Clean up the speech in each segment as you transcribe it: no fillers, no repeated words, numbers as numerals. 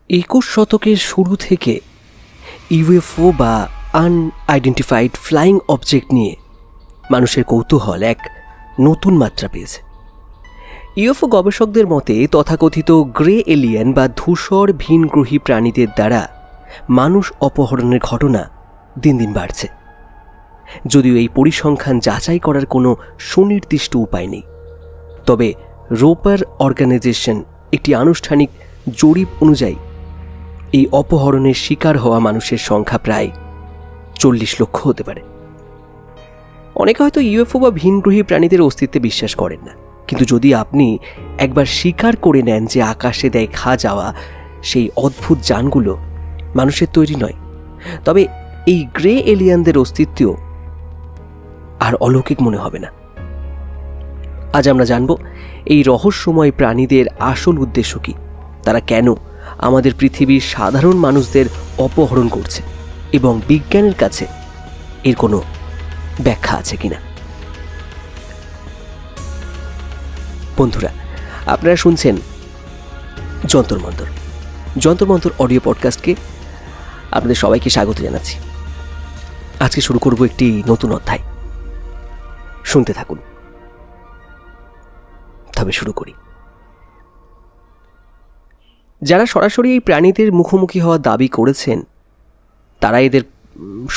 21 শতকের শুরু থেকে ইউএফও বা আনআইডেন্টিফাইড ফ্লাইং অবজেক্ট নিয়ে মানুষের কৌতূহল এক নতুন মাত্রা পেয়েছে। ইউএফও গবেষকদের মতে তথাকথিত গ্রে এলিয়েন বা ধূসর ভিনগ্রহী প্রাণীদের দ্বারা মানুষ অপহরণের ঘটনা দিন দিন বাড়ছে, যদিও এই পরিসংখ্যান যাচাই করার কোনো সুনির্দিষ্ট উপায় নেই। তবে রোপার অর্গানাইজেশন একটি আনুষ্ঠানিক জরিপ অনুযায়ী এই অপহরণের শিকার হওয়া মানুষের সংখ্যা প্রায় 40 লক্ষ হতে পারে। অনেকে হয়তো ইউএফও বা ভিনগ্রহী প্রাণীদের অস্তিত্বে বিশ্বাস করেন না, কিন্তু যদি আপনি একবার স্বীকার করে নেন যে আকাশে দেখা যাওয়া সেই অদ্ভুত যানগুলো মানুষের তৈরি নয়, তবে এই গ্রে এলিয়ানদের অস্তিত্বও আর অলৌকিক মনে হবে না। আজ আমরা জানব এই রহস্যময় প্রাণীদের আসল উদ্দেশ্য কী, তারা কেন আমাদের পৃথিবীর সাধারণ মানুষদের অপহরণ করছে এবং বিজ্ঞানের কাছে এর কোনো ব্যাখ্যা আছে কিনা। বন্ধুরা, আপনারা শুনছেন যন্তর মন্তর অডিও পডকাস্টকে আপনাদের সবাইকে স্বাগত জানাচ্ছি। আজকে শুরু করব একটি নতুন অধ্যায়, শুনতে থাকুন। তবে শুরু করি। যারা সরাসরি এই প্রাণীদের মুখোমুখি হওয়ার দাবি করেছেন তারা এদের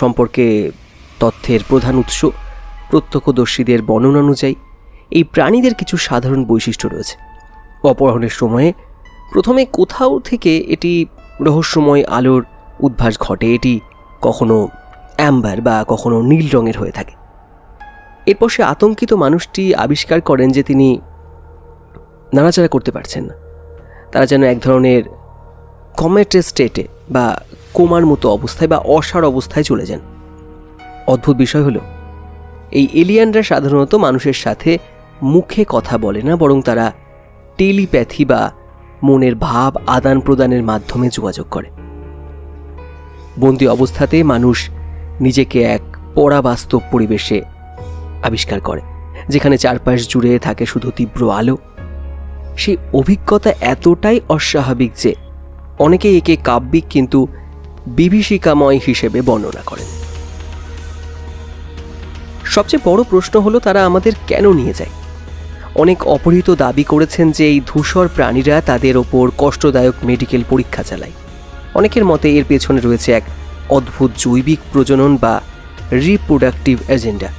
সম্পর্কে তথ্যের প্রধান উৎস। প্রত্যক্ষদর্শীদের বর্ণনা অনুযায়ী এই প্রাণীদের কিছু সাধারণ বৈশিষ্ট্য রয়েছে। অপহরণের সময়ে প্রথমে কোথাও থেকে এটি রহস্যময় আলোর উদ্ভাস ঘটে। এটি কখনো অ্যাম্বার বা কখনো নীল রঙের হয়ে থাকে। এরপর সে আতঙ্কিত মানুষটি আবিষ্কার করেন যে তিনি নাড়াচাড়া করতে পারছেন না। তারা যেন এক ধরনের কমেটের স্টেটে বা কোমার মতো অবস্থায় বা অসাড় অবস্থায় চলে যান। অদ্ভুত বিষয় হলো, এই এলিয়ানরা সাধারণত মানুষের সাথে মুখে কথা বলে না, বরং তারা টেলিপ্যাথি বা মনের ভাব আদান প্রদানের মাধ্যমে যোগাযোগ করে। বন্দি অবস্থাতে মানুষ নিজেকে এক পরাবাস্তব পরিবেশে আবিষ্কার করে, যেখানে চারপাশ জুড়ে থাকে শুধু তীব্র আলো। সেই অভিজ্ঞতা এতটাই অস্বাভাবিক যে অনেকেই একে কাব্যিক কিন্তু বিভীষিকাময় হিসেবে বর্ণনা করেন। সবচেয়ে বড় প্রশ্ন হলো, তারা আমাদের কেন নিয়ে যায়? অনেক অপহৃত দাবি করেছেন যে এই ধূসর প্রাণীরা তাদের ওপর কষ্টদায়ক মেডিকেল পরীক্ষা চালায়। অনেকের মতে এর পেছনে রয়েছে এক অদ্ভুত জৈবিক প্রজনন বা রিপ্রোডাক্টিভ এজেন্ডা।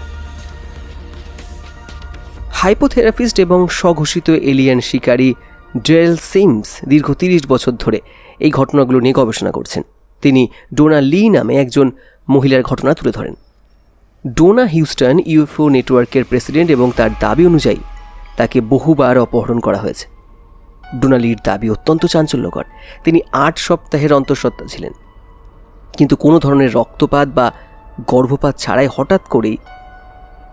হাইপোথেরাপিস্ট এবং স্বঘোষিত এলিয়ান শিকারী ডেরেল সিমস দীর্ঘ 30 বছর ধরে এই ঘটনাগুলো নিয়ে গবেষণা করছেন। তিনি ডোনা লি নামে একজন মহিলার ঘটনা তুলে ধরেন। ডোনা হিউস্টন ইউএফও নেটওয়ার্কের প্রেসিডেন্ট এবং তার দাবি অনুযায়ী তাকে বহুবার অপহরণ করা হয়েছে। ডোনা লির দাবি অত্যন্ত চাঞ্চল্যকর। তিনি 8 সপ্তাহের অন্তঃসত্ত্বা ছিলেন, কিন্তু কোনো ধরনের রক্তপাত বা গর্ভপাত ছাড়াই হঠাৎ করেই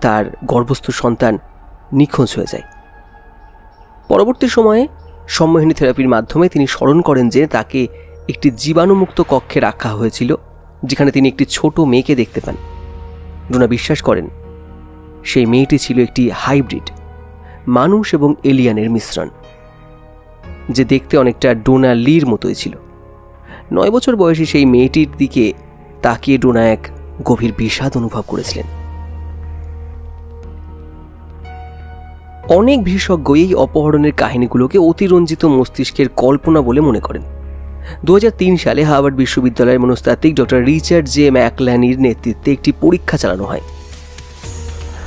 তার গর্ভস্থ সন্তান নিখোঁজ হয়ে যায়। পরবর্তী সময়ে সম্মোহনী থেরাপির মাধ্যমে তিনি স্মরণ করেন যে তাকে একটি জীবাণুমুক্ত কক্ষে রাখা হয়েছিল, যেখানে তিনি একটি ছোট মেয়েকে দেখতে পান। ডোনা বিশ্বাস করেন সেই মেয়েটি ছিল একটি হাইব্রিড, মানুষ এবং এলিয়ানের মিশ্রণ, যে দেখতে অনেকটা ডোনা লির মতোই ছিল। 9 বছর বয়সী সেই মেয়েটির দিকে তাকিয়ে ডোনা এক গভীর বিষাদ অনুভব করেছিলেন। অনেক বিশেষজ্ঞ এই অপহরণের কাহিনীগুলোকে অতিরঞ্জিত মস্তিষ্কের কল্পনা বলে মনে করেন। 2003 সালে হার্ভার্ড বিশ্ববিদ্যালয়ের মনস্তাত্ত্বিক ডক্টর রিচার্ড জে ম্যাকল্যানির নেতৃত্বে একটি পরীক্ষা চালানো হয়।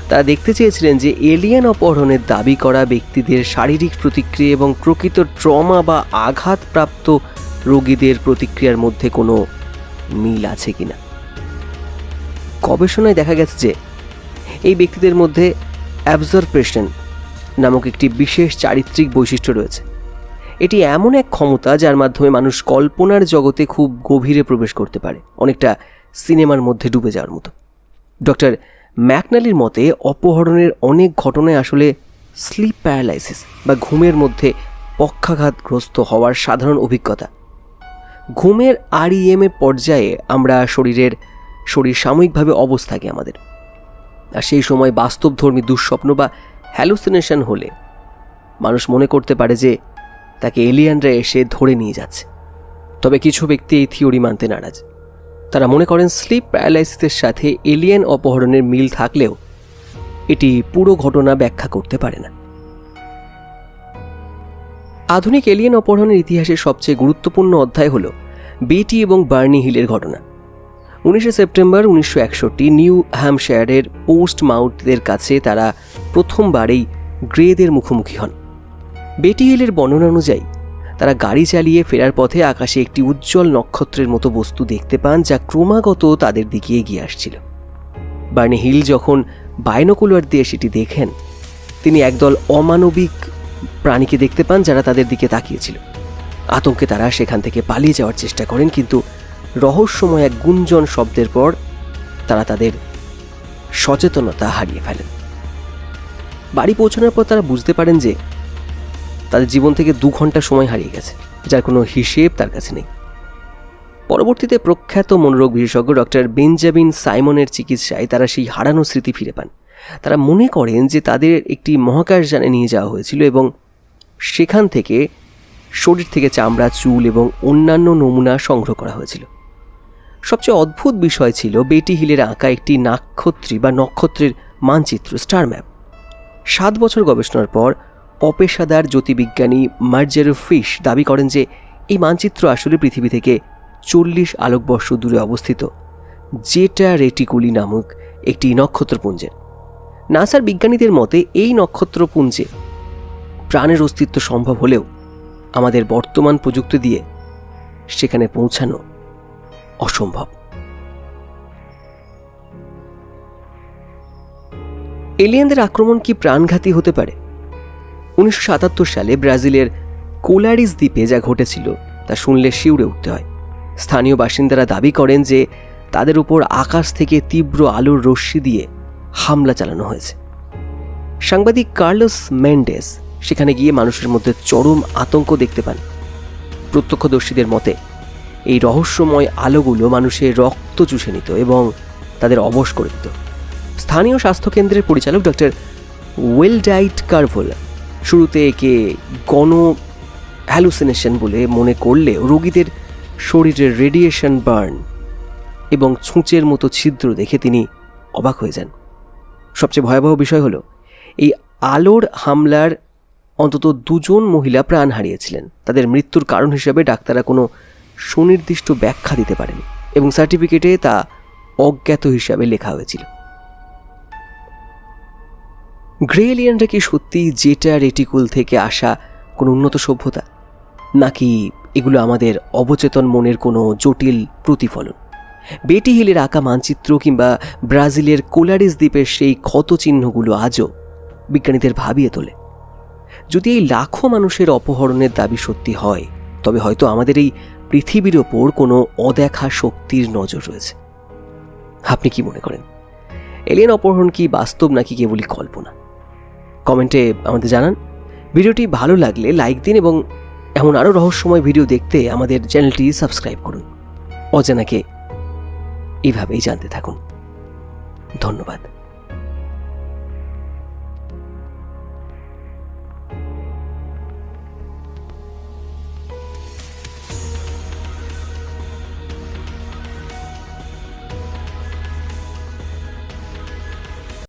তারা দেখতে চেয়েছিলেন যে এলিয়ান অপহরণের দাবি করা ব্যক্তিদের শারীরিক প্রতিক্রিয়া এবং প্রকৃত ট্রমা বা আঘাতপ্রাপ্ত রোগীদের প্রতিক্রিয়ার মধ্যে কোনো মিল আছে কিনা। গবেষণায় দেখা গেছে যে এই ব্যক্তিদের মধ্যে অ্যাবজর্পেশন নামক একটি বিশেষ চারিত্রিক বৈশিষ্ট্য রয়েছে। এটি এমন এক ক্ষমতা যার মাধ্যমে মানুষ কল্পনার জগতে খুব গভীরে প্রবেশ করতে পারে, অনেকটা সিনেমার মধ্যে ডুবে যাওয়ার মতো। ডক্টর ম্যাকনালির মতে অপহরণের অনেক ঘটনায় আসলে স্লিপ প্যারালাইসিস বা ঘুমের মধ্যে পক্ষাঘাতগ্রস্ত হওয়ার সাধারণ অভিজ্ঞতা। ঘুমের REM এর পর্যায়ে আমরা শরীর সাময়িকভাবে অবশ থাকে আমাদের, আর সেই সময় বাস্তবধর্মী দুঃস্বপ্ন বা হ্যালুসিনেশন হলে মানুষ মনে করতে পারে যে তাকে এলিয়ানরা এসে ধরে নিয়ে যাচ্ছে। তবে কিছু ব্যক্তি এই থিওরি মানতে নারাজ। তারা মনে করেন স্লিপ প্যারালাইসিসের সাথে এলিয়েন অপহরণের মিল থাকলেও এটি পুরো ঘটনা ব্যাখ্যা করতে পারে না। আধুনিক এলিয়েন অপহরণের ইতিহাসের সবচেয়ে গুরুত্বপূর্ণ অধ্যায় হল বেটি এবং বার্নি হিলের ঘটনা। 19 সেপ্টেম্বর 1961 নিউ হ্যাম্পশায়ারের পোস্ট মাউথদের কাছে তারা প্রথমবার এই গ্রেদের মুখোমুখি হন। বেটি হিলের বর্ণনা অনুযায়ী তারা গাড়ি চালিয়ে ফেরার পথে আকাশে একটি উজ্জ্বল নক্ষত্রের মতো বস্তু দেখতে পান, যা ক্রমাগত তাদের দিকে এগিয়ে আসছিল। বার্নি হিল যখন বাইনোকুলার দিয়ে সেটি দেখেন, তিনি একদল অমানবিক প্রাণীকে দেখতে পান যারা তাদের দিকে তাকিয়েছিল। আতঙ্কে তারা সেখান থেকে পালিয়ে যাওয়ার চেষ্টা করেন, কিন্তু রহস্যময় এক গুঞ্জন শব্দের পর তারা তাদের সচেতনতা হারিয়ে ফেলেন। বাড়ি পৌঁছানোর পর তারা বুঝতে পারেন যে তাদের জীবন থেকে 2 ঘন্টা সময় হারিয়ে গেছে, যার কোনো হিসেব তার কাছে নেই। পরবর্তীতে প্রখ্যাত মনোরোগ বিশেষজ্ঞ ডক্টর বেঞ্জামিন সাইমনের চিকিৎসায় তারা সেই হারানো স্মৃতি ফিরে পান। তারা মনে করেন যে তাদের একটি মহাকাশযানে নিয়ে যাওয়া হয়েছিল এবং সেখান থেকে শরীর থেকে চামড়া, চুল এবং অন্যান্য নমুনা সংগ্রহ করা হয়েছিল। সবচেয়ে অদ্ভুত বিষয় ছিল বেটি হিলের আঁকা একটি নক্ষত্রের মানচিত্র, স্টার ম্যাপ। 7 বছর গবেষণার পর অপেশাদার জ্যোতির্বিজ্ঞানী মার্জার ফিশ দাবি করেন যে এই মানচিত্র আসলে পৃথিবী থেকে 40 আলোকবর্ষ দূরে অবস্থিত জেটা রেটিকুলি নামক একটি নক্ষত্রপুঞ্জের। নাসার বিজ্ঞানীদের মতে এই নক্ষত্রপুঞ্জে প্রাণের অস্তিত্ব সম্ভব হলেও আমাদের বর্তমান প্রযুক্তি দিয়ে সেখানে পৌঁছানো অসম্ভব। এলিয়েনদের আক্রমণ কি প্রাণঘাতী হতে পারে? 1977 সালে ব্রাজিলের কোলারিস দ্বীপে যা ঘটেছিল তা শুনলে শিউরে উঠতে হয়। স্থানীয় বাসিন্দারা দাবি করেন যে তাদের উপর আকাশ থেকে তীব্র আলোর রশ্মি দিয়ে হামলা চালানো হয়েছে। সাংবাদিক কার্লোস মেন্ডেস সেখানে গিয়ে মানুষের মধ্যে চরম আতঙ্ক দেখতে পান। প্রত্যক্ষদর্শীদের মতে এই রহস্যময় আলোগুলো মানুষের রক্ত চুষে নিত এবং তাদের অবশ করে দিত। স্থানীয় স্বাস্থ্যকেন্দ্রের পরিচালক ডক্টর ওয়েলডাইট কার্ভোল শুরুতে একে হ্যালুসিনেশন বলে মনে করলেও রোগীদের শরীরের রেডিয়েশন বার্ন এবং ছুঁচের মতো ছিদ্র দেখে তিনি অবাক হয়ে যান। সবচেয়ে ভয়াবহ বিষয় হলো এই আলোর হামলার অন্তত 2 জন মহিলা প্রাণ হারিয়েছিলেন। তাদের মৃত্যুর কারণ হিসাবে ডাক্তাররা কোনো সুনির্দিষ্ট ব্যাখ্যা দিতে পারেনি এবং সার্টিফিকেটে তা অজ্ঞাত হিসাবে লেখা হয়েছিল। গ্রে এলিয়েনরা কি সত্যি জেটা রেটিকুল থেকে আসা কোনো উন্নত সভ্যতা, নাকি এগুলো আমাদের অবচেতন মনের কোনো জটিল প্রতিফলন? বেটি হিলের আঁকা মানচিত্র কিংবা ব্রাজিলের কোলারিস দ্বীপের সেই ক্ষতচিহ্নগুলো আজও বিজ্ঞানীদের ভাবিয়ে তোলে। যদি এই লাখো মানুষের অপহরণের দাবি সত্যি হয়, তবে হয়তো আমাদের এই পৃথিবীর ওপর কোনো অদেখা শক্তির নজর রয়েছে। আপনি কি মনে করেন? এলিয়েন অপহরণ কি বাস্তব নাকি কেবলই কল্পনা? কমেন্টে আমাদের জানান। ভিডিওটি ভালো লাগলে লাইক দিন এবং এমন আরও রহস্যময় ভিডিও দেখতে আমাদের চ্যানেলটি সাবস্ক্রাইব করুন। অজানাকে এইভাবেই জানতে থাকুন। ধন্যবাদ।